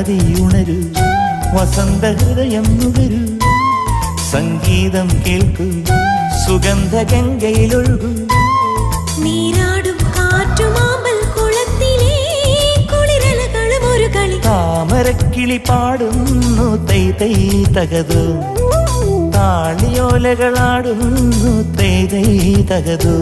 ഉണരൂ വസന്ത ഹൃദയം നുകരൂ സംഗീതം കേൾക്കൂ സുഗന്ധ ഗംഗയിലൊഴുകൂ നീരാടും കാറ്റുമാമ്പൽ കുളത്തിലെ കുളിരലകളും ഒരു കളി താമരക്കിളി പാടുന്നു തൈ തൈ തകതോ താളിയോലകളാടുന്നു തൈ തൈ തകതോ